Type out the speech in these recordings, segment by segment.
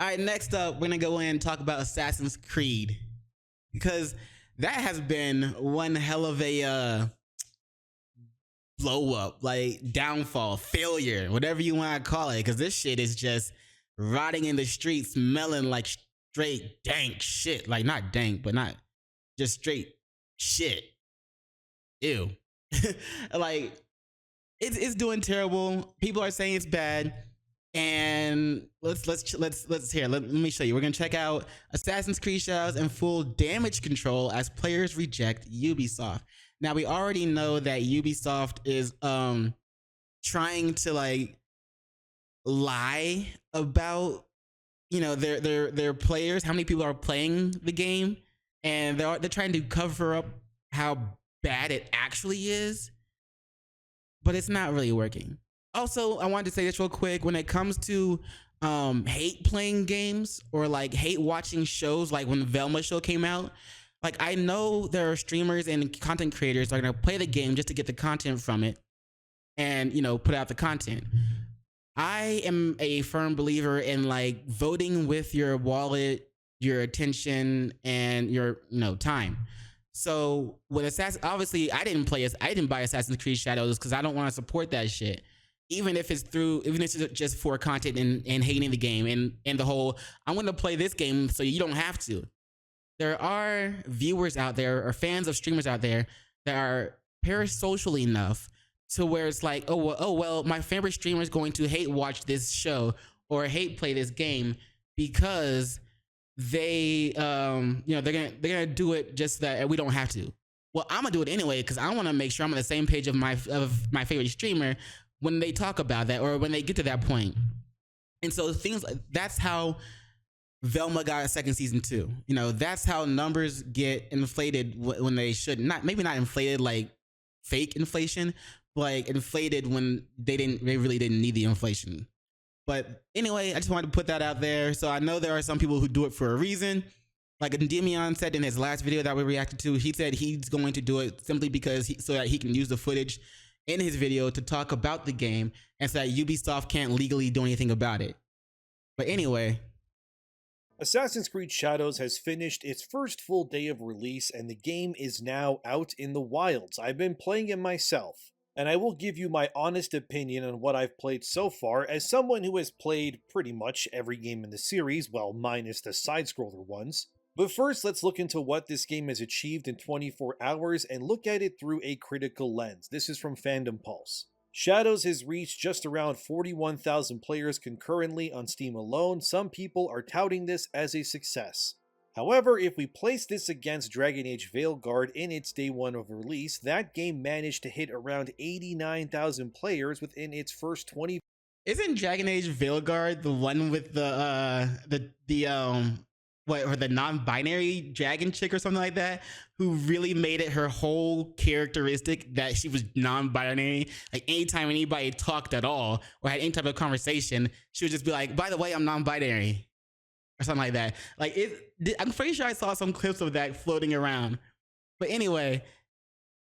All right, next up, we're gonna go in and talk about Assassin's Creed because that has been one hell of a blow up, like downfall, failure, whatever you want to call it. Because this shit is just rotting in the streets, smelling like straight dank shit. Like not dank, but not just straight shit. Ew. Like it's doing terrible. People are saying it's bad. And let's here. Let me show you. We're gonna check out Assassin's Creed Shadows and full damage control as players reject Ubisoft. Now we already know that Ubisoft is trying to like lie about their players, how many people are playing the game, and they're trying to cover up how bad it actually is, but it's not really working. Also, I wanted to say this real quick. When it comes to hate playing games or like hate watching shows, like when the Velma show came out, like I know there are streamers and content creators that are gonna play the game just to get the content from it and put out the content. I am a firm believer in like voting with your wallet, your attention, and your time. So with obviously I didn't buy Assassin's Creed Shadows because I don't want to support that shit. Even if it's just for content and hating the game and the whole, I'm going to play this game so you don't have to. There are viewers out there or fans of streamers out there that are parasocial enough to where it's like, oh well, my favorite streamer is going to hate watch this show or hate play this game because they, they're gonna do it just that we don't have to. Well, I'm gonna do it anyway because I want to make sure I'm on the same page of my favorite streamer when they talk about that or when they get to that point. And so things like that's how Velma got a second season too. That's how numbers get inflated when they should not. Maybe not inflated like fake inflation, but like inflated when they really didn't need the inflation. But anyway, I just wanted to put that out there. So I know there are some people who do it for a reason. Like ENDYMION said in his last video that we reacted to, he said he's going to do it simply because so that he can use the footage in his video to talk about the game and so that Ubisoft can't legally do anything about it. But anyway, Assassin's Creed Shadows has finished its first full day of release and the game is now out in the wilds. I've been playing it myself, and I will give you my honest opinion on what I've played so far as someone who has played pretty much every game in the series, well, minus the side-scroller ones. But first, let's look into what this game has achieved in 24 hours and look at it through a critical lens. This is from Fandom Pulse. Shadows has reached just around 41,000 players concurrently on Steam alone. Some people are touting this as a success. However, if we place this against Dragon Age Veilguard in its day one of release, that game managed to hit around 89,000 players within its first 20. Isn't Dragon Age Veilguard the one with the non-binary dragon chick or something like that, who really made it her whole characteristic that she was non-binary? Like anytime anybody talked at all or had any type of conversation, she would just be like, by the way, I'm non-binary or something like that. Like I'm pretty sure I saw some clips of that floating around. But anyway,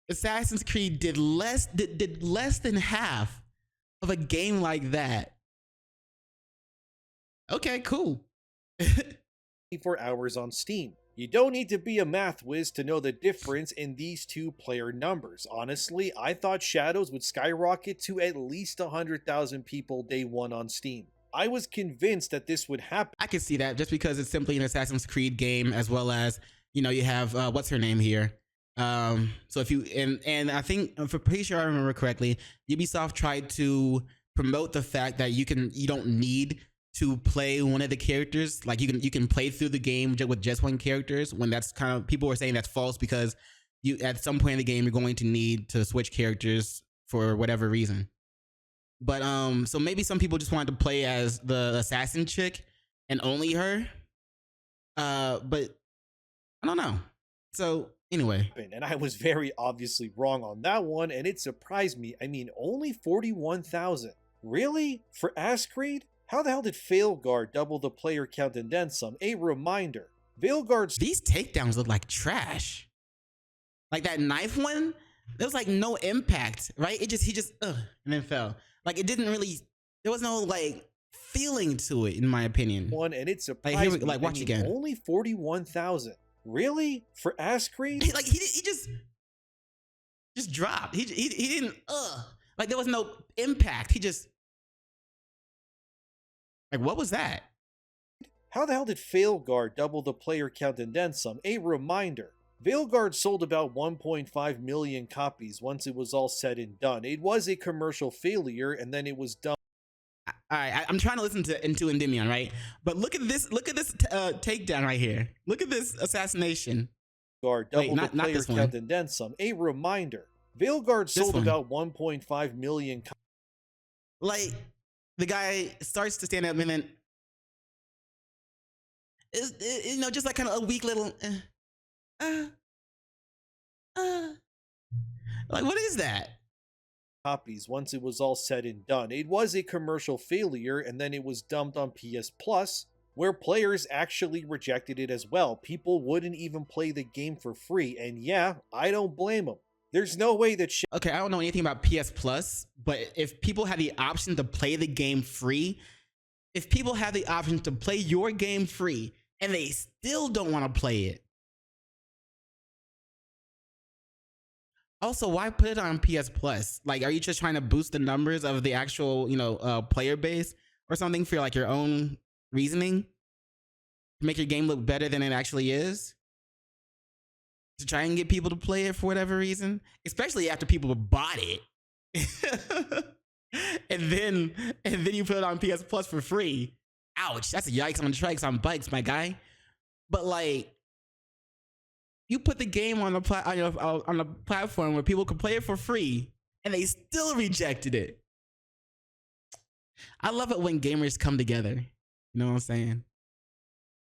Assassin's Creed did less than half of a game like that. Okay, cool. 24 hours on Steam. You don't need to be a math whiz to know the difference in these two player numbers. Honestly, I thought Shadows would skyrocket to at least 100,000 people day one on Steam. I was convinced that this would happen. I can see that just because it's simply an Assassin's Creed game, as well as, you have, what's her name here? So if you, and I think, I'm pretty sure I remember correctly, Ubisoft tried to promote the fact that you don't need to play one of the characters. Like you can play through the game with just one characters, when that's kind of, people were saying that's false because you at some point in the game you're going to need to switch characters for whatever reason. But so maybe some people just wanted to play as the assassin chick and only her. But I don't know. So anyway, and I was very obviously wrong on that one, and it surprised me. I mean, only 41,000. Really? For Assassin's Creed? How the hell did Veilguard double the player count and then some? A reminder, Veilguard's— these takedowns look like trash. Like that knife one, there was like no impact, right? He just and then fell. Like it didn't really, there was no like feeling to it, in my opinion. one, and it surprised Like, here, me. like, watch again. Only 41,000. Really? For Ass Creed? Like he just dropped. He didn't like there was no impact. He just like, what was that? How the hell did Veilguard double the player count and then some? A reminder. Veilguard sold about 1.5 million copies once it was all said and done. It was a commercial failure, and then it was done. All right, I'm trying to listen to into Endymion, right? But look at this takedown right here. Look at this assassination. Veilguard doubled not the player this count one. and then some. A reminder. Veilguard sold one. about 1.5 million copies. Like, the guy starts to stand up and then, you know, just like kind of a weak little, like, what is that? Copies once it was all said and done. It was a commercial failure, and then it was dumped on PS Plus, where players actually rejected it as well. People wouldn't even play the game for free, and yeah, I don't blame them. There's no way that Okay, I don't know anything about PS Plus, but if people had the option to play the game free, if people have the option to play your game free and they still don't want to play it, also, why put it on PS Plus? Like, are you just trying to boost the numbers of the actual, you know, player base or something for like your own reasoning to make your game look better than it actually is? To try and get people to play it for whatever reason, especially after people bought it, and then you put it on PS Plus for free. Ouch! That's a yikes on trikes on bikes, my guy. But like, you put the game on the on a platform where people could play it for free, and they still rejected it. I love it when gamers come together. You know what I'm saying?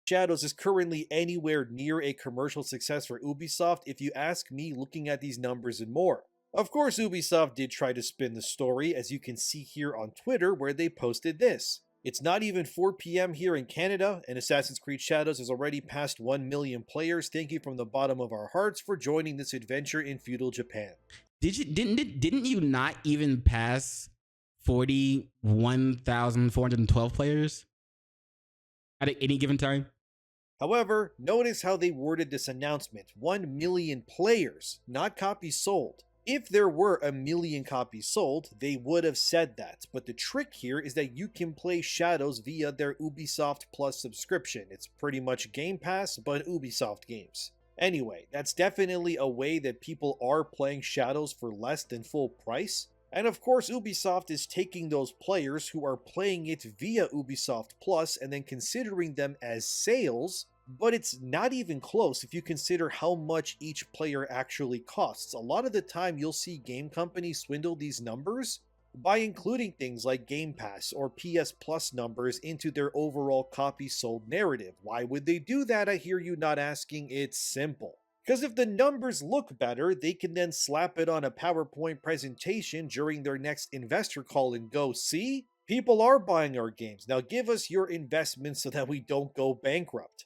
Shadows is currently anywhere near a commercial success for Ubisoft, if you ask me, looking at these numbers and more. Of course, Ubisoft did try to spin the story, as you can see here on Twitter, where they posted this. It's not even 4 p.m. here in Canada, and Assassin's Creed Shadows has already passed 1 million players. Thank you from the bottom of our hearts for joining this adventure in feudal Japan. Didn't you not even pass 41,412 players at any given time? However, notice how they worded this announcement. 1 million players, not copies sold. If there were 1 million copies sold, they would have said that. But the trick here is that you can play Shadows via their Ubisoft Plus subscription. It's pretty much Game Pass, but Ubisoft games. Anyway, that's definitely a way that people are playing Shadows for less than full price. And of course, Ubisoft is taking those players who are playing it via Ubisoft Plus and then considering them as sales, but it's not even close if you consider how much each player actually costs. A lot of the time, you'll see game companies swindle these numbers by including things like Game Pass or PS Plus numbers into their overall copy sold narrative. Why would they do that? I hear you not asking. It's simple. Because if the numbers look better, they can then slap it on a PowerPoint presentation during their next investor call and go, see? People are buying our games. Now give us your investment so that we don't go bankrupt.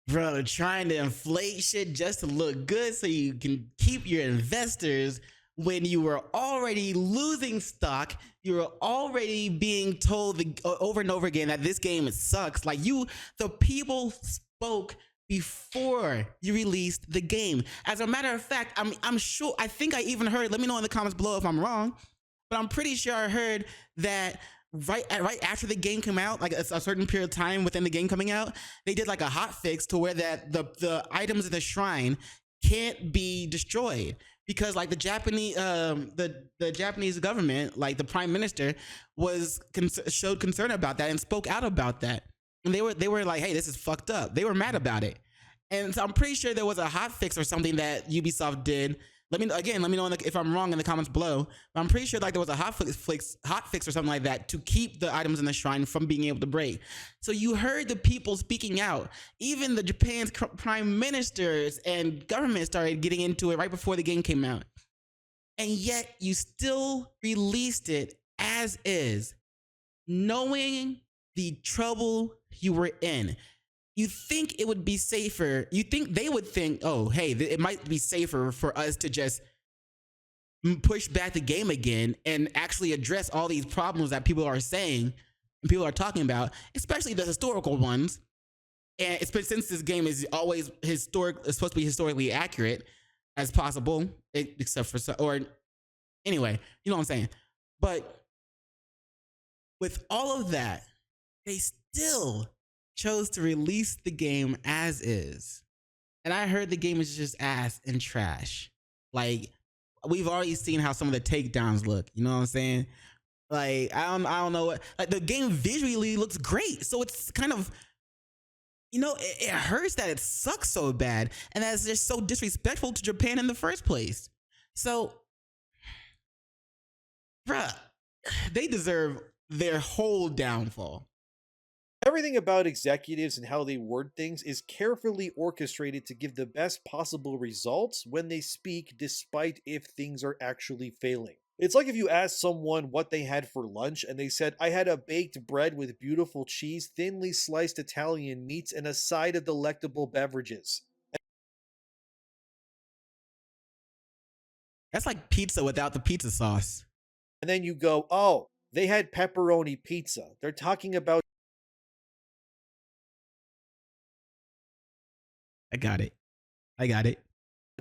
Bro, trying to inflate shit just to look good so you can keep your investors when you were already losing stock. You were already being told over and over again that this game sucks. Like, the people spoke before you released the game. As a matter of fact, I'm sure, I think I even heard, let me know in the comments below if I'm wrong, but I'm pretty sure I heard that right after the game came out, like a certain period of time within the game coming out, they did like a hot fix to where that the items in the shrine can't be destroyed, because like the Japanese the Japanese government, like the prime minister, showed concern about that and spoke out about that. And they were like, hey, this is fucked up. They were mad about it. And so I'm pretty sure there was a hot fix or something that Ubisoft did. Let me know if I'm wrong in the comments below. But I'm pretty sure like there was a hot fix or something like that to keep the items in the shrine from being able to break. So you heard the people speaking out. Even the Japan's prime ministers and government started getting into it right before the game came out. And yet you still released it as is, knowing the trouble you were in. You think it would be safer. You think they would think, oh, hey, it might be safer for us to just push back the game again and actually address all these problems that people are saying and people are talking about, especially the historical ones. And it's been, since this game is always it's supposed to be historically accurate as possible, except for or anyway, you know what I'm saying. But with all of that, they still chose to release the game as is. And I heard the game is just ass and trash. Like, we've already seen how some of the takedowns look. You know what I'm saying? Like, I don't know what. Like, the game visually looks great, so it's kind of, you know, it hurts that it sucks so bad, and that's just so disrespectful to Japan in the first place. So, bruh, they deserve their whole downfall. Everything about executives and how they word things is carefully orchestrated to give the best possible results when they speak, despite if things are actually failing. It's like if you asked someone what they had for lunch and they said, I had a baked bread with beautiful cheese, thinly sliced Italian meats, and a side of delectable beverages. That's like pizza without the pizza sauce. And then you go, oh, they had pepperoni pizza. They're talking about I got it.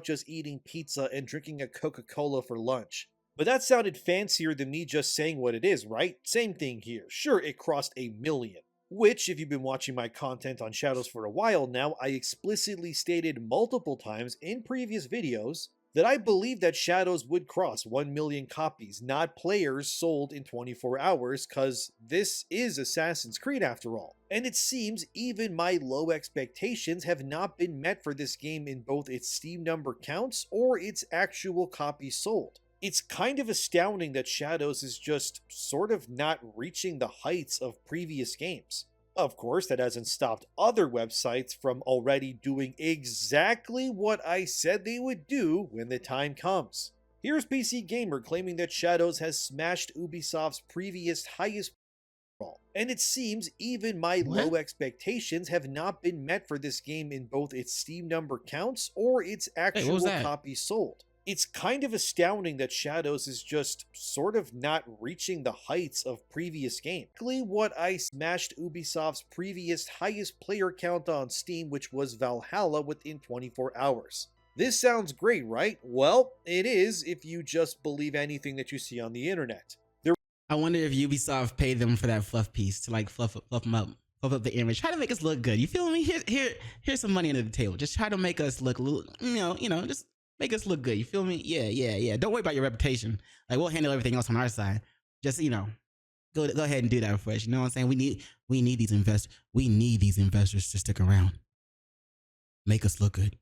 just eating pizza and drinking a Coca-Cola for lunch. But that sounded fancier than me just saying what it is, right? Same thing here. Sure, it crossed 1 million. Which, if you've been watching my content on Shadows for a while now, I explicitly stated multiple times in previous videos that I believe that Shadows would cross 1 million copies, not players sold in 24 hours, cause this is Assassin's Creed after all. And it seems even my low expectations have not been met for this game in both its Steam number counts or its actual copies sold. It's kind of astounding that Shadows is just sort of not reaching the heights of previous games. Of course, that hasn't stopped other websites from already doing exactly what I said they would do when the time comes. Here's PC Gamer claiming that Shadows has smashed Ubisoft's previous highest and it seems even my low expectations have not been met for this game in both its Steam number counts or its actual copies sold. It's kind of astounding that Shadows is just sort of not reaching the heights of previous games. What I smashed Ubisoft's previous highest player count on Steam, which was Valhalla, within 24 hours. This sounds great, right? Well, it is if you just believe anything that you see on the internet. I wonder if Ubisoft paid them for that fluff piece to like fluff them up, fluff up the image, try to make us look good. You feel me? Here's some money under the table. Just try to make us look a little, you know, just make us look good. You feel me? Yeah. Don't worry about your reputation. Like, we'll handle everything else on our side. Just, you know, go ahead and do that for us. You know what I'm saying? We need these investors. We need these investors to stick around. Make us look good.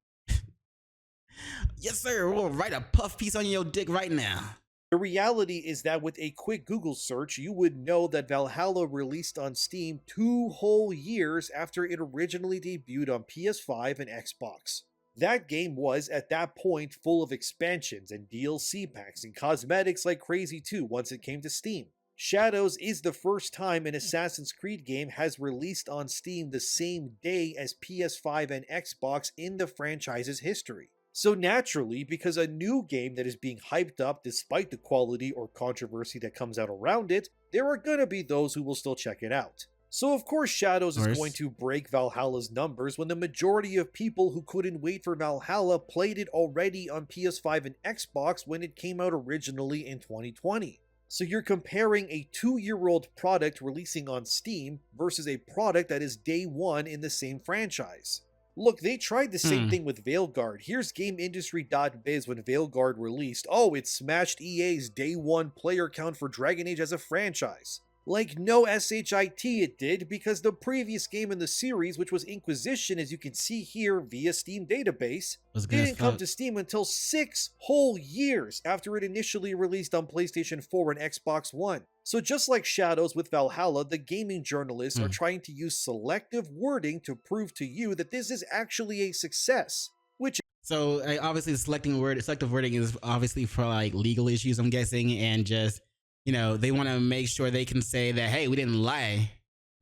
Yes, sir. We'll write a puff piece on your dick right now. The reality is that with a quick Google search, you would know that Valhalla released on Steam 2 whole years after it originally debuted on PS5 and Xbox. That game was, at that point, full of expansions and DLC packs and cosmetics like crazy too once it came to Steam. Shadows is the first time an Assassin's Creed game has released on Steam the same day as PS5 and Xbox in the franchise's history. So naturally, because a new game that is being hyped up despite the quality or controversy that comes out around it, there are gonna be those who will still check it out. So of course Shadows is going to break Valhalla's numbers when the majority of people who couldn't wait for Valhalla played it already on PS5 and Xbox when it came out originally in 2020. So you're comparing a 2-year-old product releasing on Steam versus a product that is day one in the same franchise. Look, they tried the same thing with Veilguard. Here's GameIndustry.biz when Veilguard released. Oh, it smashed EA's day one player count for Dragon Age as a franchise. Like, no shit it did, because the previous game in the series, which was Inquisition, as you can see here via Steam database, didn't come to Steam until 6 whole years after it initially released on PlayStation 4 and Xbox One. So just like Shadows with Valhalla, the gaming journalists are trying to use selective wording to prove to you that this is actually a success, which... So obviously selective wording is obviously for like legal issues, I'm guessing, and just, you know, they want to make sure they can say that, hey, we didn't lie.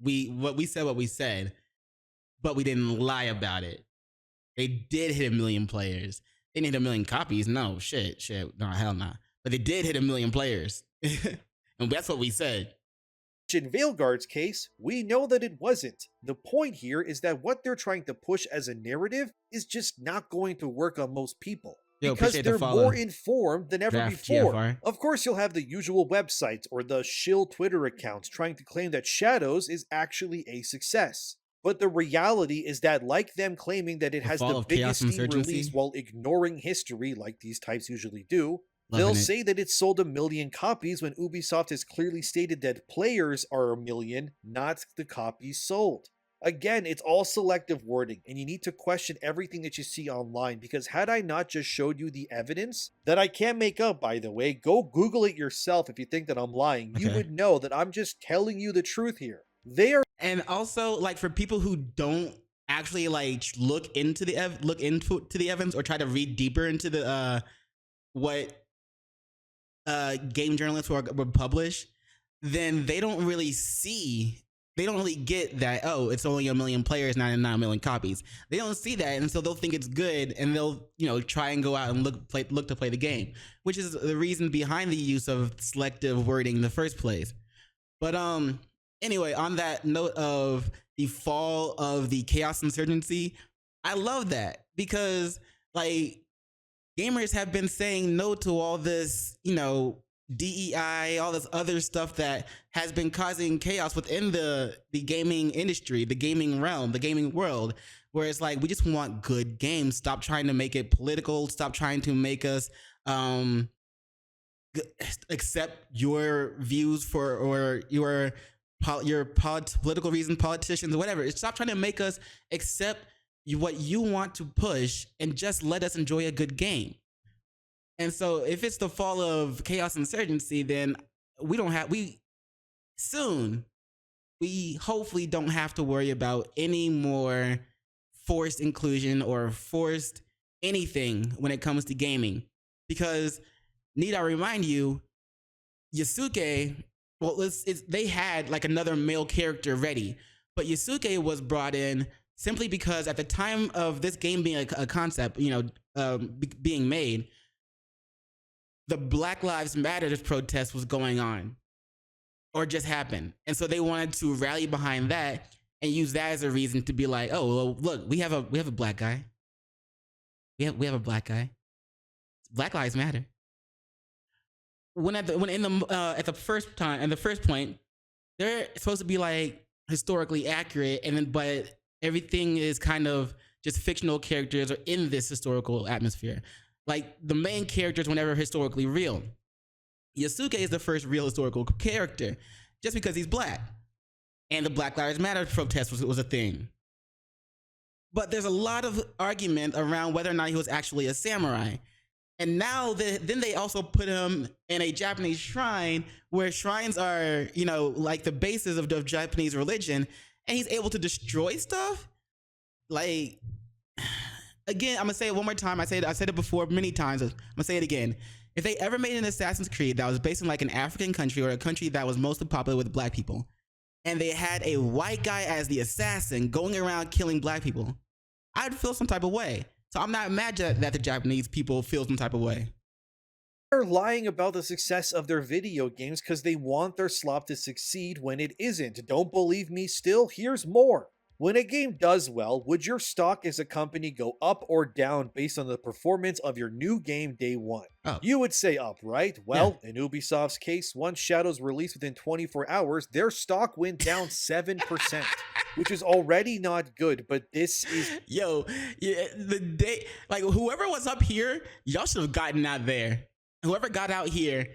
We said what we said, but we didn't lie about it. They did hit 1 million players. They didn't hit 1 million copies. No, shit. No, hell no. but they did hit 1 million players. And that's what we said. In Veilguard's case, we know that it wasn't. The point here is that what they're trying to push as a narrative is just not going to work on most people. Yo, because appreciate the they're follow. more informed than ever Draft before. GFR. Of course, you'll have the usual websites or the shill Twitter accounts trying to claim that Shadows is actually a success. But the reality is that, like them claiming that it The has fall the of Chaos biggest Steam Insurgency. release while ignoring history like these types usually do, Loving they'll it. say that it sold 1 million copies when Ubisoft has clearly stated that players are 1 million, not the copies sold. Again, it's all selective wording, and you need to question everything that you see online, because had I not just showed you the evidence, that I can't make up, by the way, go Google it yourself if you think that I'm lying, you Okay. would know that I'm just telling you the truth here. They are And also, like, for people who don't actually like look into the evidence or try to read deeper into the what game journalists would publish, then they don't really get that, oh, it's only 1 million players, not 9 million copies. They don't see that, and so they'll think it's good, and they'll, try and go out and look to play the game, which is the reason behind the use of selective wording in the first place. But anyway, on that note of the fall of the Chaos Insurgency, I love that, because like gamers have been saying no to all this, DEI, all this other stuff that has been causing chaos within the gaming industry, the gaming realm, the gaming world, where it's like, we just want good games. Stop trying to make it political. Stop trying to make us accept your views or your political reasons, politicians, whatever. Stop trying to make us accept what you want to push and just let us enjoy a good game. And so if it's the fall of Chaos Insurgency, then we hopefully don't have to worry about any more forced inclusion or forced anything when it comes to gaming. Because need I remind you, Yasuke, well, they had like another male character ready, but Yasuke was brought in simply because at the time of this game being a concept, being made, the Black Lives Matter protest was going on or just happened. And so they wanted to rally behind that and use that as a reason to be like, oh, well, look, we have a black guy. We have a black guy. Black Lives Matter. At the first point, they're supposed to be like historically accurate, but everything is kind of just fictional characters or in this historical atmosphere. Like, the main characters were never historically real. Yasuke is the first real historical character just because he's black. And the Black Lives Matter protest was a thing. But there's a lot of argument around whether or not he was actually a samurai. And now then they also put him in a Japanese shrine, where shrines are, like the basis of the Japanese religion, and he's able to destroy stuff. Like, again, I'm gonna say it one more time. I said it before many times. I'm gonna say it again. If they ever made an Assassin's Creed that was based in like an African country or a country that was mostly popular with black people, and they had a white guy as the assassin going around killing black people, I'd feel some type of way. So I'm not mad that the Japanese people feel some type of way. They're lying about the success of their video games because they want their slop to succeed when it isn't. Don't believe me still? Here's more. When a game does well, would your stock as a company go up or down based on the performance of your new game day one? Oh. You would say up, right? Well, in Ubisoft's case, once Shadows released within 24 hours, their stock went down 7%, which is already not good, but this is... Yo, yeah, the day, like, whoever was up here, y'all should have gotten out there. Whoever got out here,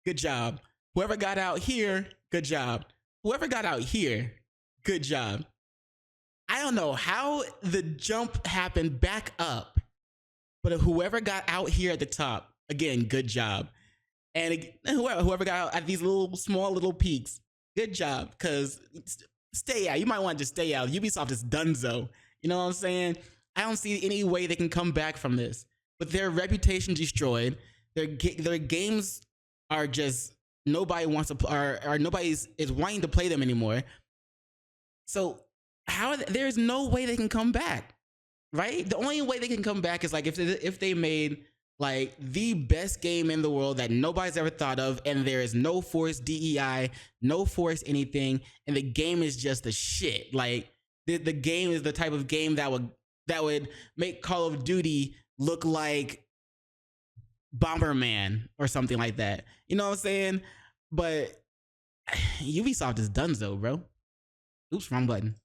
good job. Whoever got out here, good job. Whoever got out here, good job. I don't know how the jump happened back up, but whoever got out here at the top, again, good job. And whoever got out at these small little peaks, good job. Because stay out. You might want to just stay out. Ubisoft is donezo. You know what I'm saying? I don't see any way they can come back from this. But their reputation destroyed. Their games are just, nobody wants to, or nobody is wanting to play them anymore. So there's no way they can come back, right? The only way they can come back is like if they made Like the best game in the world that nobody's ever thought of, and there is no forced DEI, no forced anything, and the game is just the shit. Like the game is the type of game that would make Call of Duty look like Bomberman or something like that. You know what I'm saying? But Ubisoft is donezo, bro. Oops, wrong button.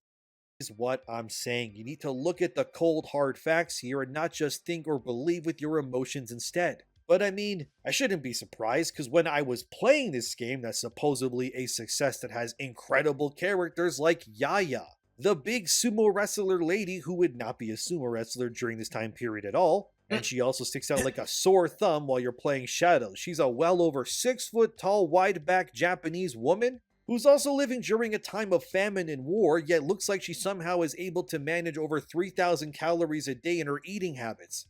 Is what I'm saying. You need to look at the cold hard facts here and not just think or believe with your emotions instead. But I mean, I shouldn't be surprised because when I was playing this game that's supposedly a success that has incredible characters like Yaya, the big sumo wrestler lady who would not be a sumo wrestler during this time period at all, and she also sticks out like a sore thumb while you're playing Shadows. She's a well over 6 foot tall, wide back Japanese woman who's also living during a time of famine and war, yet looks like she somehow is able to manage over 3,000 calories a day in her eating habits.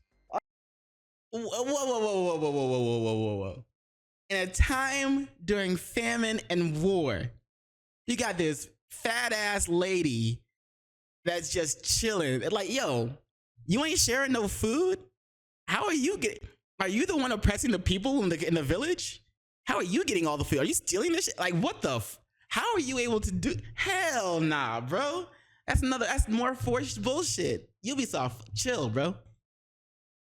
Whoa, whoa, whoa, whoa, whoa, whoa, whoa, whoa, whoa, whoa, whoa. In a time during famine and war, you got this fat ass lady that's just chilling. Like, yo, you ain't sharing no food? How are you getting? Are you the one oppressing the people in the village? How are you getting all the food? Are you stealing this shit? Like, what the? How are you able to do? Hell nah, bro. That's more forced bullshit. Ubisoft, chill, bro.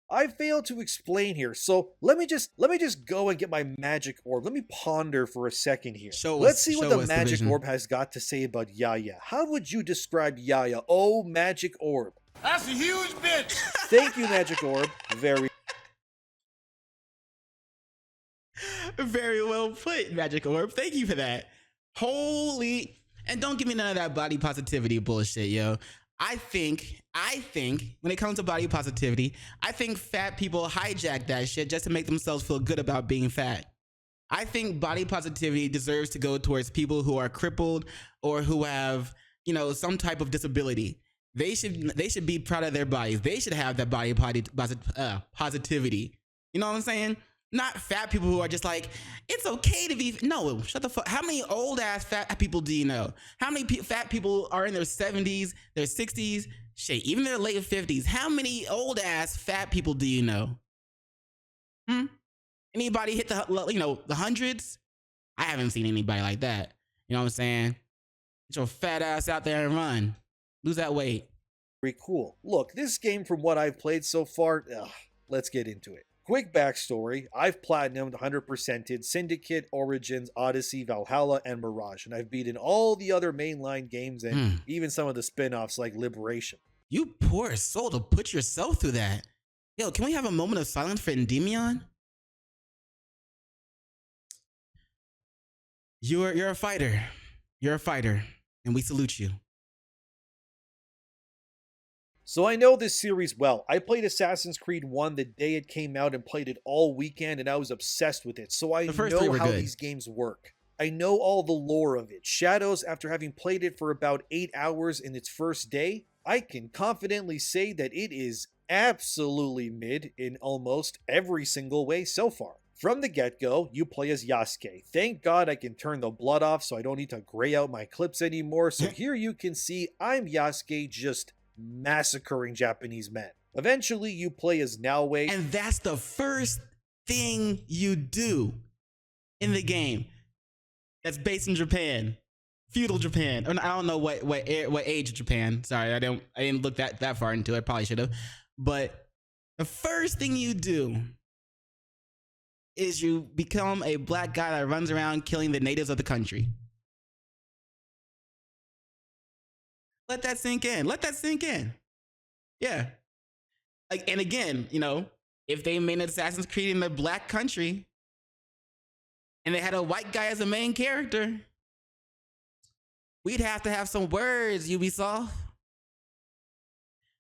I failed to explain here, so let me just go and get my magic orb. Let me ponder for a second here. Let's see what the magic orb has got to say about Yaya. How would you describe Yaya? Oh, magic orb. That's a huge bitch. Thank you, magic orb. Very well put, magic orb. Thank you for that. Holy, and don't give me none of that body positivity bullshit, yo. I think when it comes to body positivity, I think fat people hijack that shit just to make themselves feel good about being fat. I think body positivity deserves to go towards people who are crippled or who have, some type of disability. They should be proud of their bodies. They should have that body positivity. You know what I'm saying? Not fat people who are just like, it's okay to be. No, shut the fuck. How many old ass fat people do you know? How many fat people are in their 70s, their 60s, shit, even their late 50s? How many old ass fat people do you know? Anybody hit the hundreds? I haven't seen anybody like that. You know what I'm saying? Get your fat ass out there and run. Lose that weight. Very cool. Look, this game, from what I've played so far, let's get into it. Quick backstory, I've platinumed 100%ed Syndicate, Origins, Odyssey, Valhalla, and Mirage, and I've beaten all the other mainline games and even some of the spin-offs like Liberation. You poor soul to put yourself through that. Yo, can we have a moment of silence for Endymion? You're a fighter. You're a fighter, and we salute you. So I know this series well. I played Assassin's Creed 1 the day it came out and played it all weekend, and I was obsessed with it. So I know how these games work. I know all the lore of it. Shadows, after having played it for about 8 hours in its first day, I can confidently say that it is absolutely mid in almost every single way so far. From the get-go, you play as Yasuke. Thank God I can turn the blood off so I don't need to gray out my clips anymore. So here you can see I'm Yasuke just massacring Japanese men. Eventually, you play as Naoe. And that's the first thing you do in the game. That's based in Japan. Feudal Japan. I don't know what age of Japan. Sorry, I didn't look that far into it. Probably should have. But the first thing you do is you become a black guy that runs around killing the natives of the country. Let that sink in. Let that sink in. Yeah. Like, and again, if they made an Assassin's Creed in the black country and they had a white guy as a main character, we'd have to have some words, Ubisoft.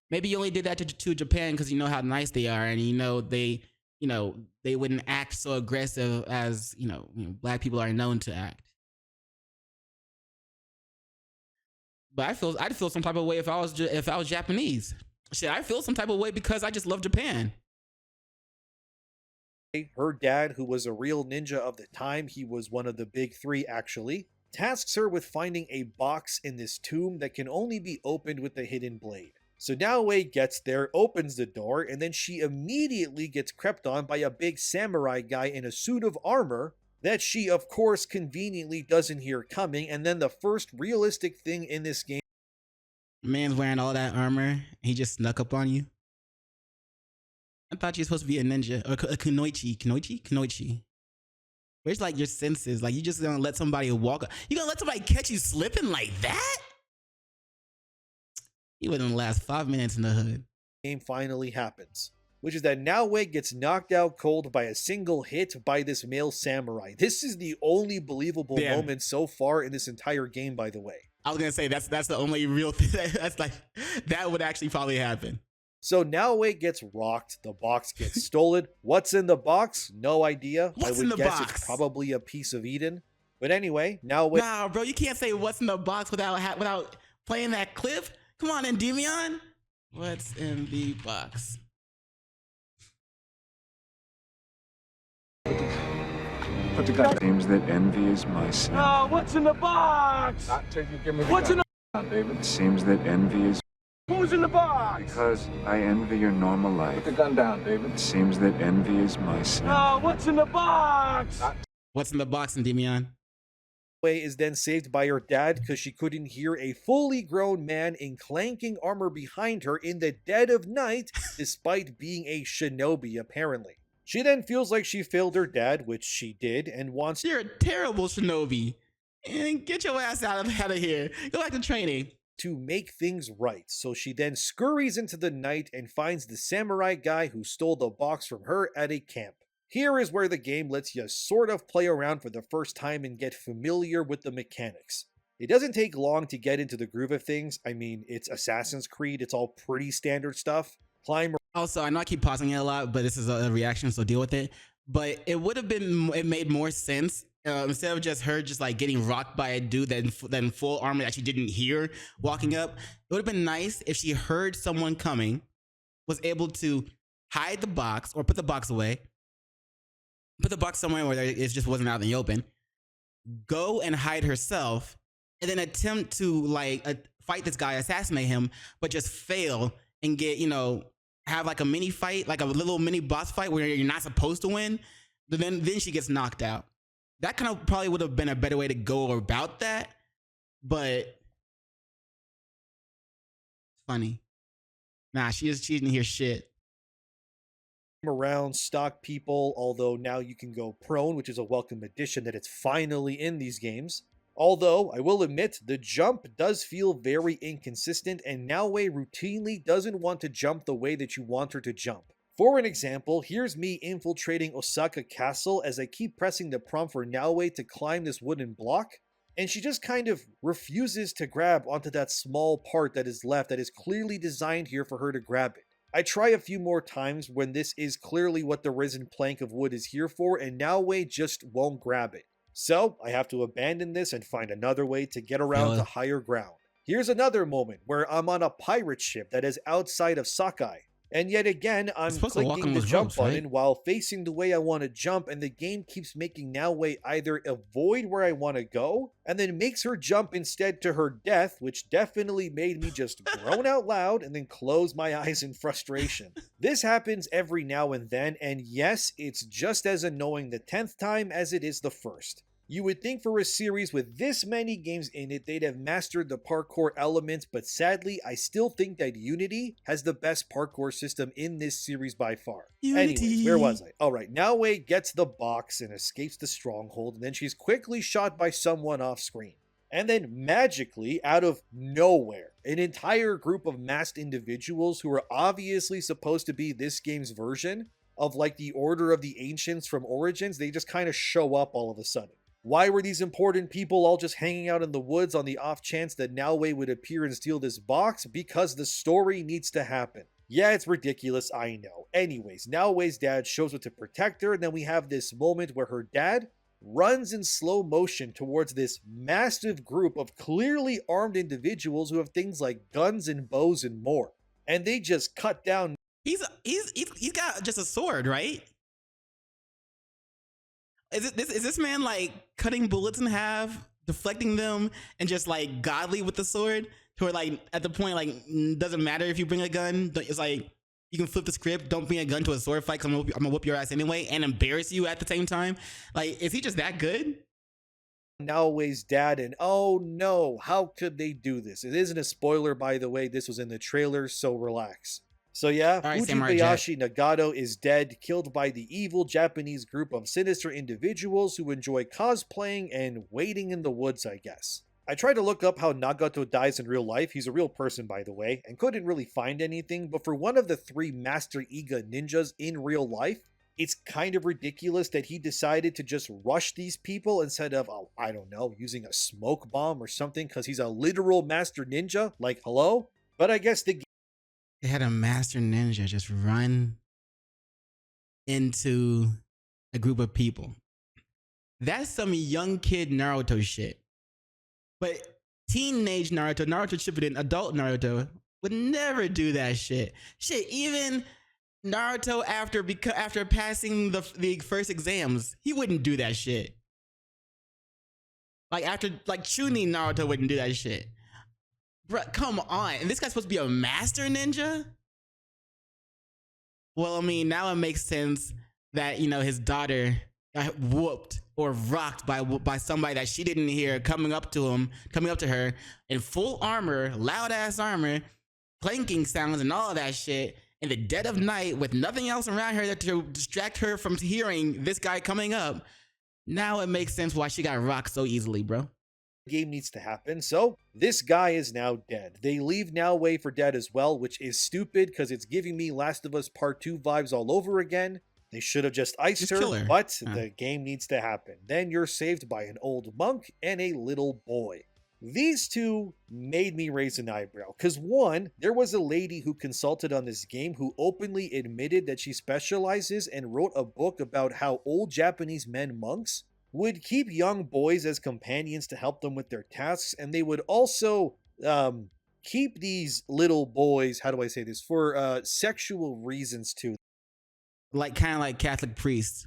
Maybe you only did that to Japan because you know how nice they are, and they wouldn't act so aggressive as black people are known to act. But I'd feel some type of way if I was Japanese. Shit, I feel some type of way because I just love Japan. Her dad, who was a real ninja of the time, he was one of the big three actually, tasks her with finding a box in this tomb that can only be opened with the hidden blade. So Naoe gets there, opens the door, and then she immediately gets crept on by a big samurai guy in a suit of armor that she, of course, conveniently doesn't hear coming. And then the first realistic thing in this game. Man's wearing all that armor. He just snuck up on you. I thought you were supposed to be a ninja or a kunoichi. Kunoichi. Where's like your senses? Like you just gonna let somebody walk? You gonna let somebody catch you slipping like that? He wouldn't last 5 minutes in the hood. Game finally happens, which is that Naoe gets knocked out cold by a single hit by this male samurai. This is the only believable moment so far in this entire game, by the way. I was gonna say that's the only real thing that's like that would actually probably happen. So Naoe gets rocked, the box gets stolen. What's in the box? No idea. What's I in would the guess box? It's probably a piece of Eden. But anyway, Naoe. Nah, bro, you can't say what's in the box without playing that clip. Come on, ENDYMION. What's in the box? Put the gun. Seems that envy is my sin. Oh, what's in the box? Not till you give me the What's gun. in the David? It seems that envy is Who's in the box? because I envy your normal life. Put the gun down, David. It seems that envy is my sin. Oh, what's in the box? What's in the box, ENDYMION? Naoe is then saved by her dad because she couldn't hear a fully grown man in clanking armor behind her in the dead of night, despite being a shinobi, apparently. She then feels like she failed her dad, which she did, and wants You're a terrible shinobi. And get your ass out of here. Go back to training. to make things right. So she then scurries into the night and finds the samurai guy who stole the box from her at a camp. Here is where the game lets you sort of play around for the first time and get familiar with the mechanics. It doesn't take long to get into the groove of things. I mean, it's Assassin's Creed, it's all pretty standard stuff. Climb. Also, I know I keep pausing it a lot, but this is a reaction, so deal with it. But it would have been, it made more sense instead of just her just like getting rocked by a dude that in full armor that she didn't hear walking up. It would have been nice if she heard someone coming, was able to hide the box or put the box away, put the box somewhere where it just wasn't out in the open, go and hide herself, and then attempt to like fight this guy, assassinate him, but just fail and get, have like a mini fight, like a little mini boss fight where you're not supposed to win. Then she gets knocked out. That kind of probably would have been a better way to go about that, but funny. Nah, she didn't hear shit. Around, stalk people, although now you can go prone, which is a welcome addition that it's finally in these games. Although, I will admit, the jump does feel very inconsistent, and Naoe routinely doesn't want to jump the way that you want her to jump. For an example, here's me infiltrating Osaka Castle as I keep pressing the prompt for Naoe to climb this wooden block, and she just kind of refuses to grab onto that small part that is left that is clearly designed here for her to grab it. I try a few more times when this is clearly what the risen plank of wood is here for, and Naoe just won't grab it. So, I have to abandon this and find another way to get around to higher ground. Here's another moment where I'm on a pirate ship that is outside of Sakai. And yet again, I'm clicking the jump button while facing the way I want to jump, and the game keeps making Naoe either avoid where I want to go, and then makes her jump instead to her death, which definitely made me just groan out loud and then close my eyes in frustration. This happens every now and then, and yes, it's just as annoying the 10th time as it is the first. You would think for a series with this many games in it, they'd have mastered the parkour elements, but sadly, I still think that Unity has the best parkour system in this series by far. Unity. Anyways, where was I? Alright, Naoe gets the box and escapes the stronghold, and then she's quickly shot by someone off screen. And then magically, out of nowhere, an entire group of masked individuals who are obviously supposed to be this game's version of like the Order of the Ancients from Origins, they just kind of show up all of a sudden. Why were these important people all just hanging out in the woods on the off chance that Naoe would appear and steal this box? Because the story needs to happen. Yeah, it's ridiculous, I know. Anyways, Naoe's dad shows up to protect her, and then we have this moment where her dad runs in slow motion towards this massive group of clearly armed individuals who have things like guns and bows and more. And they just cut down. He's got just a sword, right? Is this man like cutting bullets in half, deflecting them, and just like godly with the sword? To where like at the point like doesn't matter if you bring a gun. It's like you can flip the script. Don't bring a gun to a sword fight because I'm gonna whoop your ass anyway and embarrass you at the same time. Like, is he just that good? Naoe's dad, and oh no, how could they do this? It isn't a spoiler, by the way. This was in the trailer, so relax. So yeah, All right, Fujibayashi Nagato is dead, killed by the evil Japanese group of sinister individuals who enjoy cosplaying and waiting in the woods, I guess. I tried to look up how Nagato dies in real life. He's a real person, by the way, and couldn't really find anything, but for one of the 3 Master Iga ninjas in real life, it's kind of ridiculous that he decided to just rush these people instead of, oh, I don't know, using a smoke bomb or something because he's a literal master ninja. Like, hello? But I guess the They had a master ninja just run into a group of people. That's some young kid Naruto shit. But teenage Naruto Shippuden, adult Naruto would never do that shit. Shit, even Naruto after passing the first exams, he wouldn't do that shit. Like Chunin Naruto wouldn't do that shit. Bruh, come on. And this guy's supposed to be a master ninja? Well, I mean, now it makes sense that, you know, his daughter got whooped or rocked by somebody that she didn't hear coming up to her in full armor, loud ass armor, clanking sounds and all of that shit in the dead of night with nothing else around her to distract her from hearing this guy coming up. Now it makes sense why she got rocked so easily, bro. game needs to happen. So this guy is now dead. They leave Naoe for dead as well, which is stupid because it's giving me Last of Us Part 2 vibes all over again. They should have just iced her, but the game needs to happen. Then you're saved by an old monk and a little boy. These two made me raise an eyebrow, because one, there was a lady who consulted on this game who openly admitted that she specializes and wrote a book about how old Japanese men monks would keep young boys as companions to help them with their tasks, and they would also keep these little boys, how do I say this, for sexual reasons too. Like kind of like Catholic priests.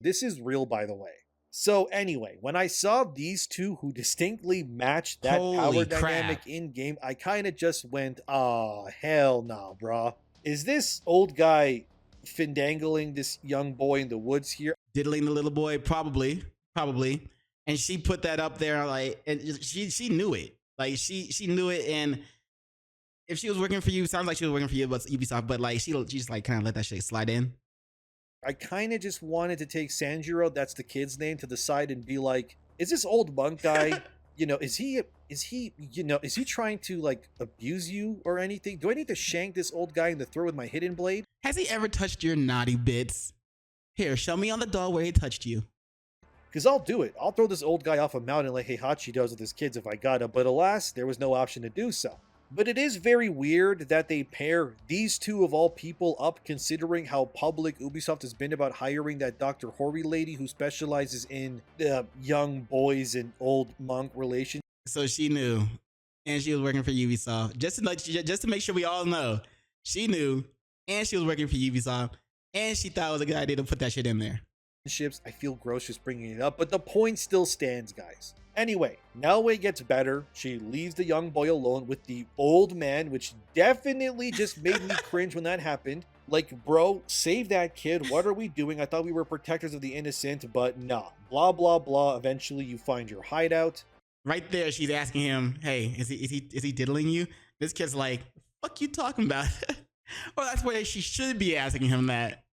This is real, by the way. So anyway, when I saw these two who distinctly matched that power dynamic in-game, I kind of just went, oh, hell nah, brah. Is this old guy findangling this young boy in the woods here? Diddling the little boy? Probably. And she put that up there, like, and she knew it. Like, she knew it, and if she was working for you, sounds like she was working for you, but Ubisoft, but like, she just like kind of let that shit slide in. I kind of just wanted to take Sanjiro, that's the kid's name, to the side and be like, is this old monk guy, is he trying to like abuse you or anything? Do I need to shank this old guy in the throat with my hidden blade? Has he ever touched your naughty bits? Here, show me on the doll where he touched you. Because I'll do it. I'll throw this old guy off a mountain like Heihachi does with his kids if I gotta, but alas, there was no option to do so. But it is very weird that they pair these two of all people up, considering how public Ubisoft has been about hiring that Dr. Hori lady who specializes in young boys and old monk relations. So she knew, and she was working for Ubisoft. Just to make sure we all know, she knew, and she was working for Ubisoft, and she thought it was a good idea to put that shit in there. I feel gross just bringing it up, but the point still stands, guys. Anyway, Naoe gets better. She leaves the young boy alone with the old man, which definitely just made me cringe when that happened. Like, bro, save that kid. What are we doing? I thought we were protectors of the innocent, but nah. Blah, blah, blah. Eventually, you find your hideout. Right there, she's asking him, hey, is he diddling you? This kid's like, fuck you talking about? Well, that's why she should be asking him that.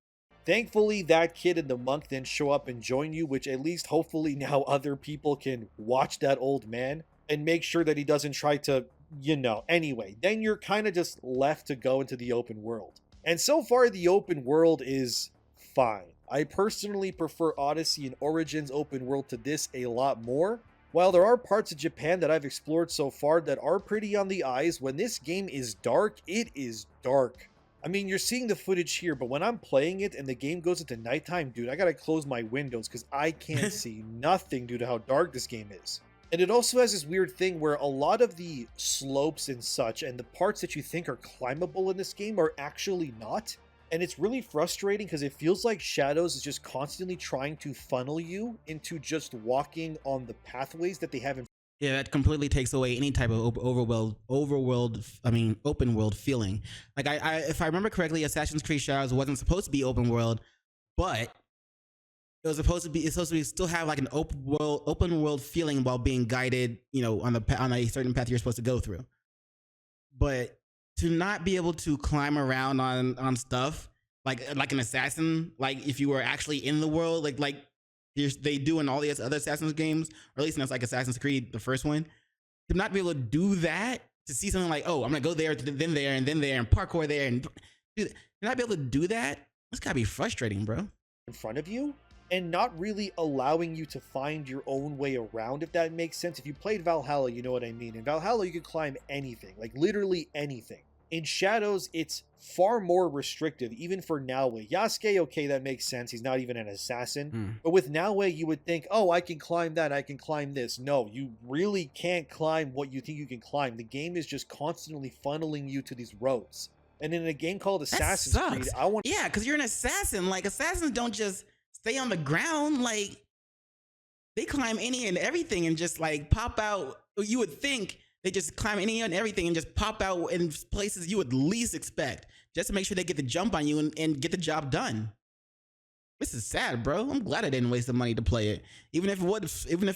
Thankfully, that kid and the monk then show up and join you, which at least hopefully now other people can watch that old man and make sure that he doesn't try to, Anyway, then you're kind of just left to go into the open world. And so far, the open world is fine. I personally prefer Odyssey and Origins open world to this a lot more. While there are parts of Japan that I've explored so far that are pretty on the eyes, when this game is dark, it is dark. I mean, you're seeing the footage here, but when I'm playing it and the game goes into nighttime, dude, I gotta close my windows because I can't see nothing due to how dark this game is. And it also has this weird thing where a lot of the slopes and such and the parts that you think are climbable in this game are actually not. And it's really frustrating because it feels like Shadows is just constantly trying to funnel you into just walking on the pathways that they have in Yeah, that completely takes away any type of open world feeling. Like if I remember correctly, Assassin's Creed Shadows wasn't supposed to be open world, but it's supposed to be still have like an open world feeling while being guided, on a certain path you're supposed to go through. But to not be able to climb around on stuff like an assassin, like if you were actually in the world, like they do in all the other Assassin's games, or at least in like Assassin's Creed, the first one, to not be able to do that, to see something like, oh, I'm gonna go there, then there, and then there, and parkour there, and to not be able to do that, it's gotta be frustrating, bro. In front of you, and not really allowing you to find your own way around, if that makes sense. If you played Valhalla, you know what I mean. In Valhalla, you could climb anything, like literally anything. In Shadows, it's far more restrictive, even for Naoe. Yasuke, okay, that makes sense. He's not even an assassin. But with Naoe, you would think, oh, I can climb that, I can climb this. No, you really can't climb what you think you can climb. The game is just constantly funneling you to these roads. And in a game called Assassin's Creed, Yeah, because you're an assassin. Like, assassins don't just stay on the ground. Like, they climb any and everything and just like pop out. You would think they just climb any and everything and just pop out in places you would least expect, just to make sure they get the jump on you and get the job done. This is sad, bro. I'm glad I didn't waste the money to play it, even if it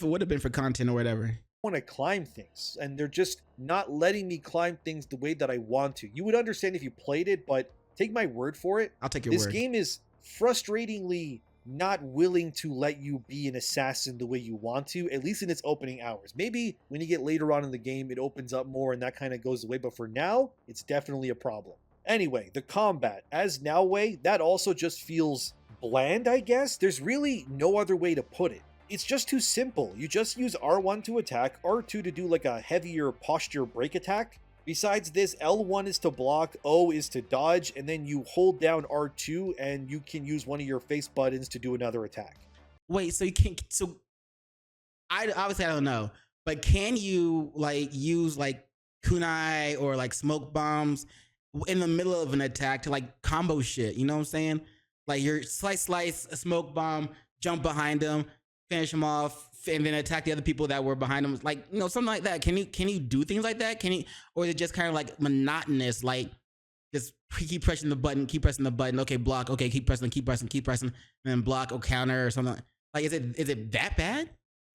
would have been for content or whatever. Want to climb things, and they're just not letting me climb things the way that I want to. You would understand if you played it, but take my word for it. I'll take your word. This game is frustratingly not willing to let you be an assassin the way you want to, at least in its opening hours. Maybe when you get later on in the game, it opens up more and that kind of goes away, but for now, it's definitely a problem. Anyway, the combat. As Naoe, that also just feels bland, I guess. There's really no other way to put it. It's just too simple. You just use R1 to attack, R2 to do like a heavier posture break attack. Besides this, L1 is to block, O is to dodge, and then you hold down R2 and you can use one of your face buttons to do another attack. Wait, so you can't, so I obviously I don't know, but can you like use like kunai or like smoke bombs in the middle of an attack to like combo shit? You know what I'm saying? Like you're slice, a smoke bomb, jump behind them, finish them off, and then attack the other people that were behind them, like, something like that. Can you do things like that? Or is it just kind of like monotonous, like just keep pressing the button, okay, block, okay, keep pressing, and then block or counter or something? Like, is it that bad?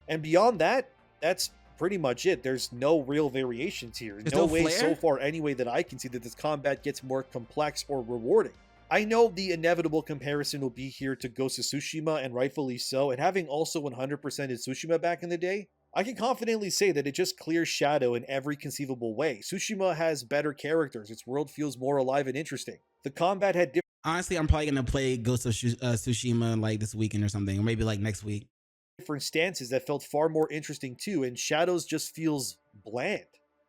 And beyond that, that's pretty much it. There's no real variations here. There's no no way flair? So far anyway that I can see that this combat gets more complex or rewarding. I know the inevitable comparison will be here to Ghost of Tsushima, and rightfully so, and having also 100%ed Tsushima back in the day, I can confidently say that it just clears Shadow in every conceivable way. Tsushima has better characters, its world feels more alive and interesting. The combat had different... Honestly, I'm probably gonna play Ghost of Tsushima like this weekend or something, or maybe like next week. different stances that felt far more interesting too, and Shadows just feels bland.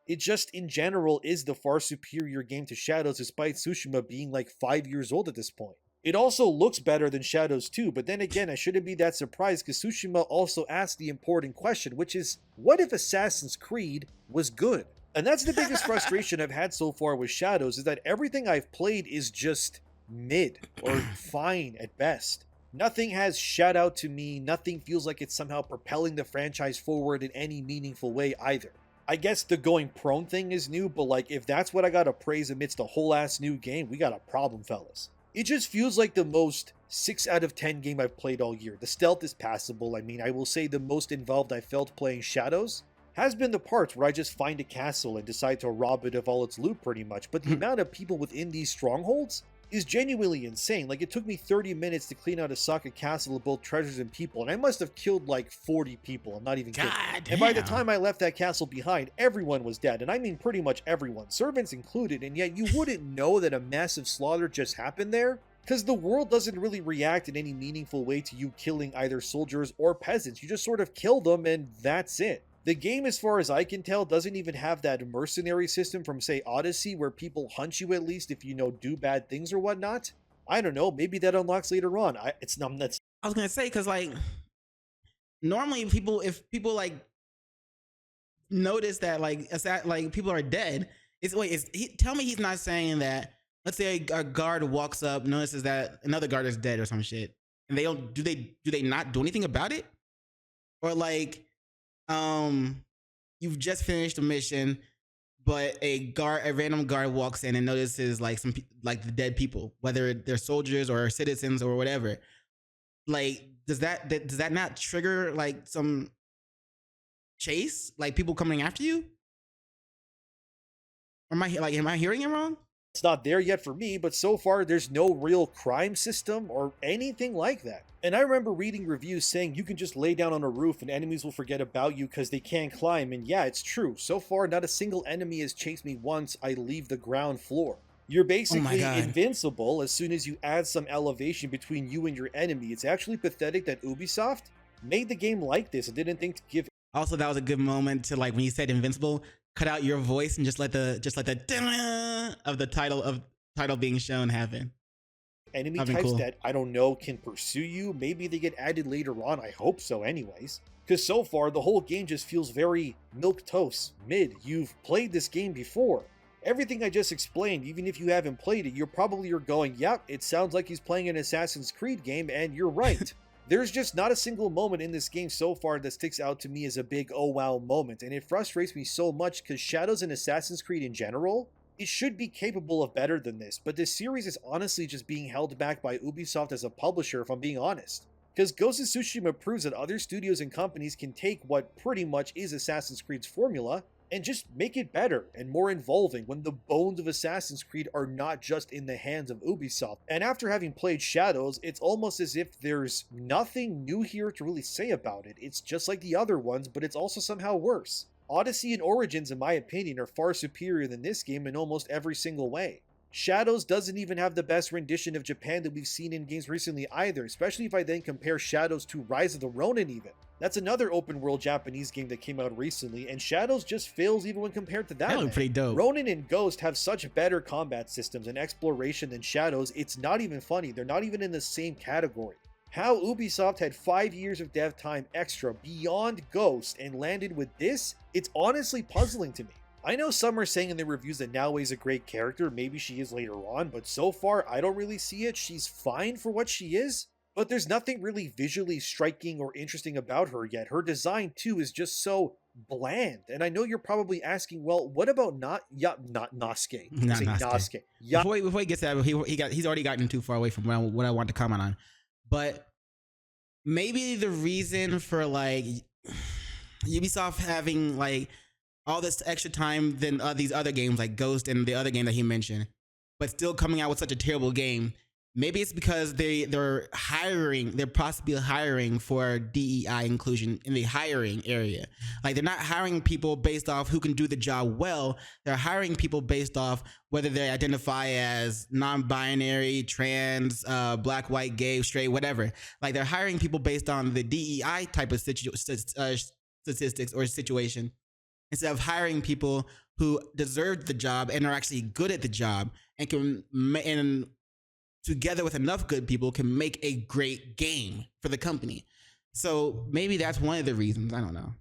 It just, in general, is the far superior game to Shadows, despite Tsushima being like 5 years old at this point. It also looks better than Shadows too, but then again, I shouldn't be that surprised because Tsushima also asked the important question, which is, what if Assassin's Creed was good? And that's the biggest frustration I've had so far with Shadows, is that everything I've played is just mid, or fine at best. Nothing has shout out to me, nothing feels like it's somehow propelling the franchise forward in any meaningful way either. I guess the going prone thing is new, but like, if that's what I gotta praise amidst a whole ass new game, we got a problem, fellas. It just feels like the most 6 out of 10 game I've played all year. The stealth is passable. I mean, I will say the most involved I felt playing Shadows has been the parts where I just find a castle and decide to rob it of all its loot pretty much, but the amount of people within these strongholds is genuinely insane. Like, it took me 30 minutes to clean out a Saka castle of both treasures and people, and I must have killed like 40 people, I'm not even kidding. And by the time I left that castle behind, everyone was dead, and I mean pretty much everyone, servants included, and yet you wouldn't know that a massive slaughter just happened there, because the world doesn't really react in any meaningful way to you killing either soldiers or peasants. You just sort of kill them, and that's it. The game, as far as I can tell, doesn't even have that mercenary system from, say, Odyssey, where people hunt you at least if you do bad things or whatnot. I don't know, maybe that unlocks later on. I was gonna say, because like, normally if people like notice that like people are dead, tell me he's not saying that. Let's say a guard walks up, notices that another guard is dead or some shit, and do they not do anything about it? Or like, you've just finished a mission, but a random guard walks in and notices like like the dead people, whether they're soldiers or citizens or whatever. Like, does that not trigger like some chase, like people coming after you? Am I hearing it wrong? It's not there yet for me, but so far there's no real crime system or anything like that. And I remember reading reviews saying you can just lay down on a roof and enemies will forget about you because they can't climb, and yeah, it's true. So far, not a single enemy has chased me once I leave the ground floor. You're basically invincible as soon as you add some elevation between you and your enemy. It's actually pathetic that Ubisoft made the game like this and didn't think to give. Also, that was a good moment to, like, when you said invincible, cut out your voice and just let the of the title being shown happen. Enemy types that, I don't know, can pursue you. Maybe they get added later on. I hope so anyways. Because so far, the whole game just feels very milquetoast, mid. You've played this game before. Everything I just explained, even if you haven't played it, you're going, yep, it sounds like he's playing an Assassin's Creed game, and you're right. There's just not a single moment in this game so far that sticks out to me as a big oh wow moment, and it frustrates me so much because Shadows and Assassin's Creed in general, it should be capable of better than this, but this series is honestly just being held back by Ubisoft as a publisher, if I'm being honest. Because Ghost of Tsushima proves that other studios and companies can take what pretty much is Assassin's Creed's formula and just make it better and more involving when the bones of Assassin's Creed are not just in the hands of Ubisoft. And after having played Shadows, it's almost as if there's nothing new here to really say about it. It's just like the other ones, but it's also somehow worse. Odyssey and Origins, in my opinion, are far superior than this game in almost every single way. Shadows doesn't even have the best rendition of Japan that we've seen in games recently either, especially if I then compare Shadows to Rise of the Ronin even. That's another open world Japanese game that came out recently, and Shadows just fails even when compared to that. That looked pretty dope. Ronin and Ghost have such better combat systems and exploration than Shadows, it's not even funny. They're not even in the same category. How Ubisoft had 5 years of dev time extra beyond Ghost and landed with this, it's honestly puzzling to me. I know some are saying in their reviews that Naoe's a great character, maybe she is later on, but so far I don't really see it. She's fine for what she is, but there's nothing really visually striking or interesting about her yet. Her design too is just so bland, and I know you're probably asking, well, what about Nosuke? Nosuke. Before he gets that, he's already gotten too far away from what I want to comment on. But maybe the reason for like Ubisoft having like all this extra time than these other games like Ghost and the other game that he mentioned, but still coming out with such a terrible game, maybe it's because they're possibly hiring for DEI inclusion in the hiring area. Like, they're not hiring people based off who can do the job well. They're hiring people based off whether they identify as non-binary, trans, black, white, gay, straight, whatever. Like, they're hiring people based on the DEI type of statistics or situation, instead of hiring people who deserve the job and are actually good at the job and can together with enough good people can make a great game for the company. So maybe that's one of the reasons. I don't know.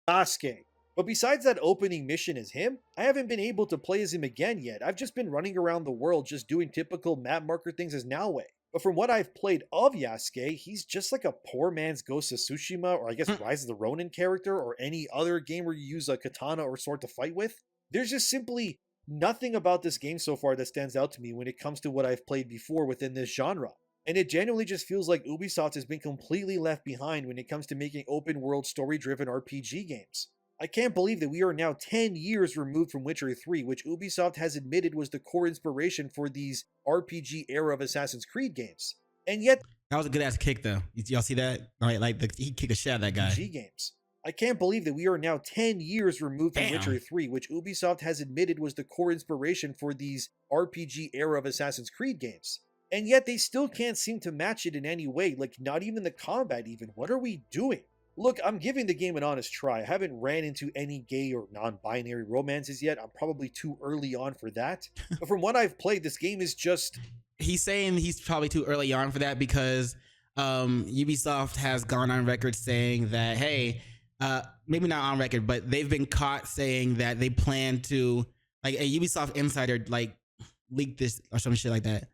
Sasuke. But besides that opening mission as him, I haven't been able to play as him again yet. I've just been running around the world just doing typical map marker things as Naoe. But from what I've played of Yasuke, he's just like a poor man's Ghost of Tsushima, or I guess Rise of the Ronin character, or any other game where you use a katana or sword to fight with. There's just simply nothing about this game so far that stands out to me when it comes to what I've played before within this genre. And it genuinely just feels like Ubisoft has been completely left behind when it comes to making open world story-driven RPG games. I can't believe that we are now 10 years removed from Witcher 3, which Ubisoft has admitted was the core inspiration for these RPG era of Assassin's Creed games. And yet, that was a good ass kick though. Y'all see that? He kicked a shit out of that guy. RPG games. I can't believe that we are now 10 years removed from Witcher 3, which Ubisoft has admitted was the core inspiration for these RPG era of Assassin's Creed games. And yet they still can't seem to match it in any way, like not even the combat even. What are we doing? Look, I'm giving the game an honest try. I haven't ran into any gay or non-binary romances yet. I'm probably too early on for that. But from what I've played, this game is just... He's saying he's probably too early on for that because Ubisoft has gone on record saying that, hey, maybe not on record, but they've been caught saying that they plan to, like, a Ubisoft insider like leaked this or some shit like that.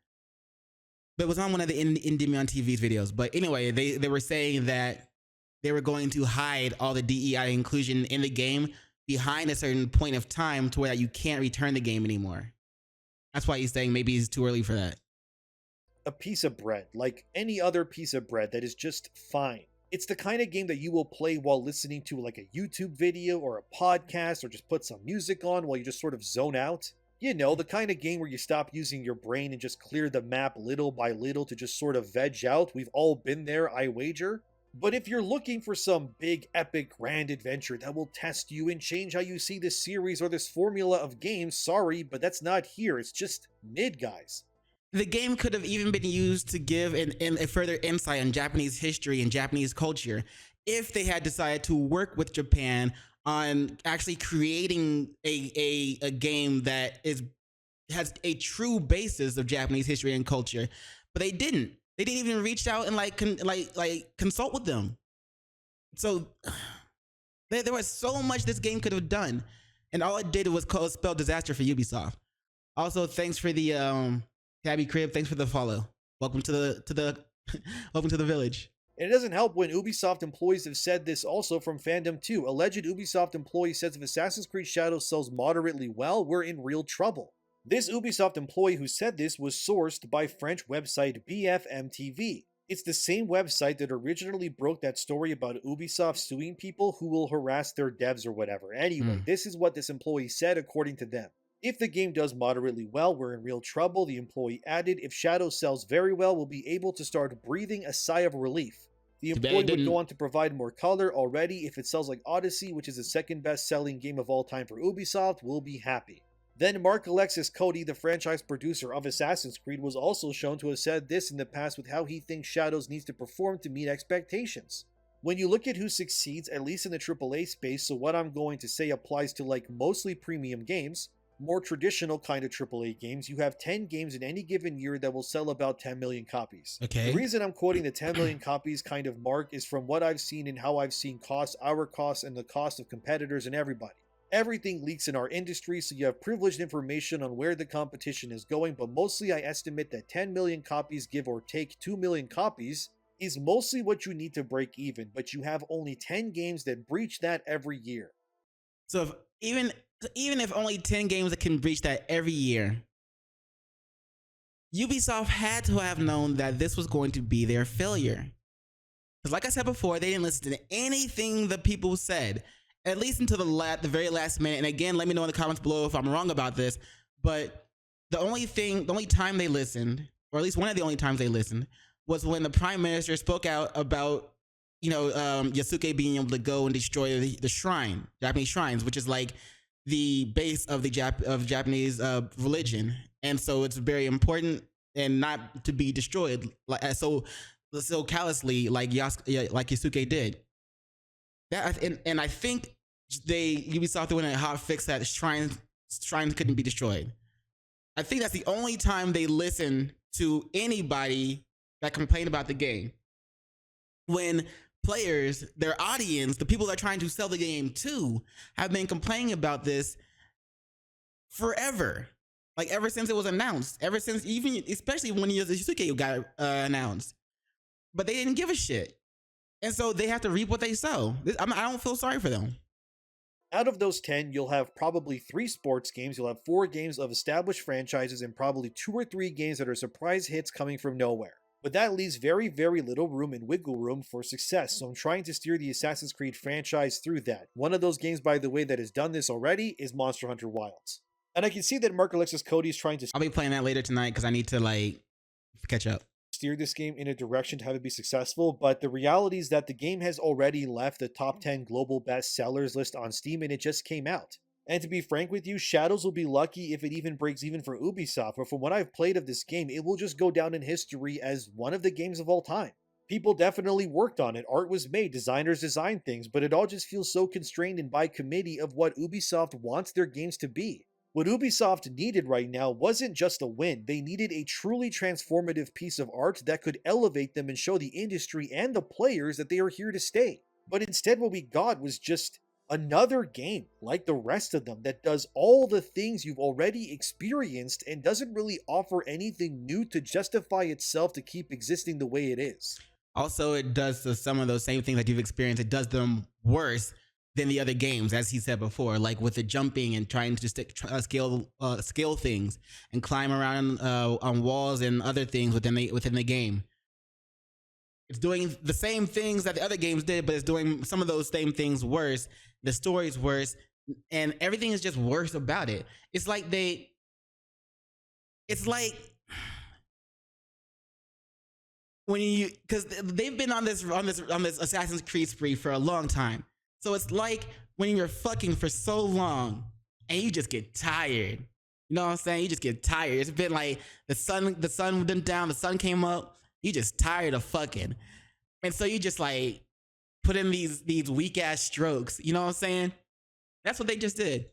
But it was on one of the ENDYMIOnTv's videos. But anyway, they were saying that they were going to hide all the DEI inclusion in the game behind a certain point of time to where you can't return the game anymore. That's why he's saying maybe it's too early for that. A piece of bread, like any other piece of bread that is just fine. It's the kind of game that you will play while listening to like a YouTube video or a podcast, or just put some music on while you just sort of zone out. You know, the kind of game where you stop using your brain and just clear the map little by little to just sort of veg out. We've all been there, I wager. But if you're looking for some big, epic, grand adventure that will test you and change how you see this series or this formula of games, sorry, but that's not here. It's just mid, guys. The game could have even been used to give a further insight on Japanese history and Japanese culture if they had decided to work with Japan on actually creating a game that has a true basis of Japanese history and culture. But they didn't. They didn't even reach out and consult with them. So there was so much this game could have done, and all it did was spell disaster for Ubisoft. Also, thanks for the Tabby Crib. Thanks for the follow. Welcome to the welcome to the village. And it doesn't help when Ubisoft employees have said this also from fandom too. Alleged Ubisoft employee says if Assassin's Creed Shadows sells moderately well, we're in real trouble. This Ubisoft employee who said this was sourced by French website BFM-TV. It's the same website that originally broke that story about Ubisoft suing people who will harass their devs or whatever. Anyway, this is what this employee said according to them. If the game does moderately well, we're in real trouble, the employee added. If Shadows sells very well, we'll be able to start breathing a sigh of relief. The employee would go on to provide more color. Already, if it sells like Odyssey, which is the second best-selling game of all time for Ubisoft, we'll be happy. Then Mark Alexis Cody, the franchise producer of Assassin's Creed, was also shown to have said this in the past with how he thinks Shadows needs to perform to meet expectations. When you look at who succeeds, at least in the AAA space, so what I'm going to say applies to like mostly premium games, more traditional kind of AAA games, you have 10 games in any given year that will sell about 10 million copies. Okay. The reason I'm quoting the 10 million copies kind of mark is from what I've seen and how I've seen costs, our costs, and the cost of competitors and everybody. Everything leaks in our industry, so you have privileged information on where the competition is going, but mostly I estimate that 10 million copies, give or take 2 million copies, is mostly what you need to break even, but you have only 10 games that breach that every year. So even if only 10 games that can breach that every year, Ubisoft had to have known that this was going to be their failure. Because like I said before, they didn't listen to anything the people said, at least until the very last minute. And again, let me know in the comments below if I'm wrong about this, but the only time they listened, or at least one of the only times they listened, was when the Prime Minister spoke out about, Yasuke being able to go and destroy the shrine, Japanese shrines, which is like the base of the Japanese religion, and so it's very important and not to be destroyed so callously like Yasuke did. And I think Ubisoft went a hot fix that shrines couldn't be destroyed. I think that's the only time they listened to anybody that complained about the game. When players, their audience, the people they're trying to sell the game to, have been complaining about this forever. Like ever since it was announced, especially when Yasuke got announced. But they didn't give a shit. And so they have to reap what they sow. I don't feel sorry for them. Out of those 10, you'll have probably 3 sports games, you'll have 4 games of established franchises, and probably 2 or 3 games that are surprise hits coming from nowhere. But that leaves very, very little room and wiggle room for success, so I'm trying to steer the Assassin's Creed franchise through that. One of those games, by the way, that has done this already is Monster Hunter Wilds. And I can see that Mark Alexis Cody is trying to... I'll be playing that later tonight because I need to, catch up. Steer this game in a direction to have it be successful, but the reality is that the game has already left the top 10 global bestsellers list on Steam, and it just came out. And to be frank with you, Shadows will be lucky if it even breaks even for Ubisoft, but from what I've played of this game, it will just go down in history as one of the games of all time. People definitely worked on it, art was made, designers designed things, but it all just feels so constrained and by committee of what Ubisoft wants their games to be. What Ubisoft needed right now wasn't just a win, they needed a truly transformative piece of art that could elevate them and show the industry and the players that they are here to stay. But instead what we got was just another game, like the rest of them, that does all the things you've already experienced and doesn't really offer anything new to justify itself to keep existing the way it is. Also, it does some of those same things that you've experienced. It does them worse than the other games, as he said before, like with the jumping and trying to scale things and climb around on walls and other things within the game. It's doing the same things that the other games did, but it's doing some of those same things worse. The story's worse, and everything is just worse about it. It's like when you, because they've been on this Assassin's Creed spree for a long time. So it's like when you're fucking for so long and you just get tired. You know what I'm saying? You just get tired. It's been like the sun went down, the sun came up. You just tired of fucking, and so you just like put in these weak ass strokes. You know what I'm saying? That's what they just did.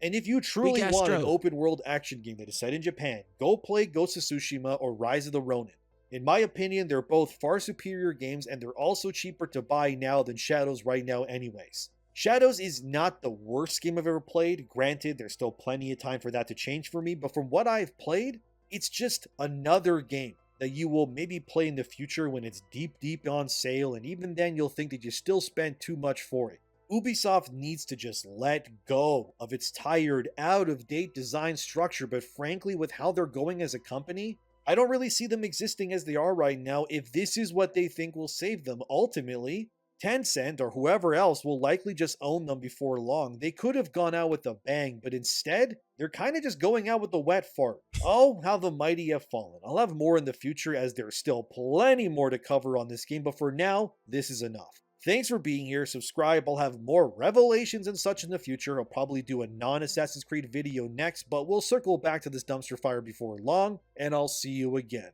And if you truly want an open world action game that is set in Japan, go play Ghost of Tsushima or Rise of the Ronin. In my opinion, they're both far superior games, and they're also cheaper to buy now than Shadows right now anyways. Shadows is not the worst game I've ever played. Granted, there's still plenty of time for that to change for me, but from what I've played, it's just another game that you will maybe play in the future when it's deep on sale, and even then you'll think that you still spent too much for it. Ubisoft needs to just let go of its tired, out-of-date design structure, but frankly, with how they're going as a company, I don't really see them existing as they are right now if this is what they think will save them. Ultimately, Tencent or whoever else will likely just own them before long. They could have gone out with a bang, but instead, they're kind of just going out with a wet fart. Oh, how the mighty have fallen. I'll have more in the future as there's still plenty more to cover on this game, but for now, this is enough. Thanks for being here, subscribe, I'll have more revelations and such in the future. I'll probably do a non-Assassin's Creed video next, but we'll circle back to this dumpster fire before long, and I'll see you again.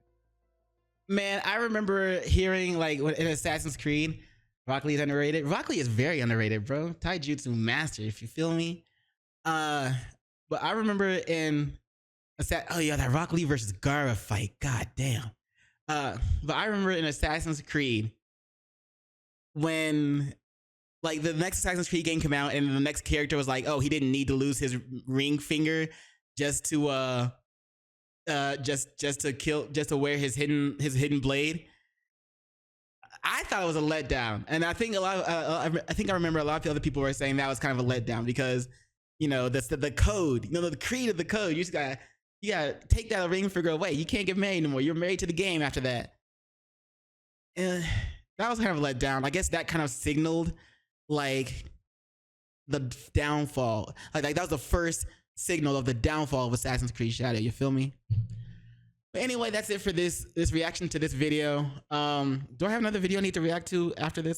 Man, I remember hearing like in Assassin's Creed, Rock Lee is underrated. Rock Lee is very underrated, bro. Taijutsu master, if you feel me. But I remember in that Rock Lee versus Gaara fight. God damn. But I remember in Assassin's Creed when like the next Assassin's Creed game came out and the next character was like, oh, he didn't need to lose his ring finger just to wear his hidden blade. I thought it was a letdown, and I think I remember a lot of other people were saying that was kind of a letdown because, you know, that's the code, you know, the creed of the code. You gotta take that ring finger away. You can't get married anymore. You're married to the game after that. And that was kind of a letdown. I guess that kind of signaled like the downfall. Like that was the first signal of the downfall of Assassin's Creed Shadow. You feel me? But anyway, that's it for this reaction to this video. Do I have another video I need to react to after this?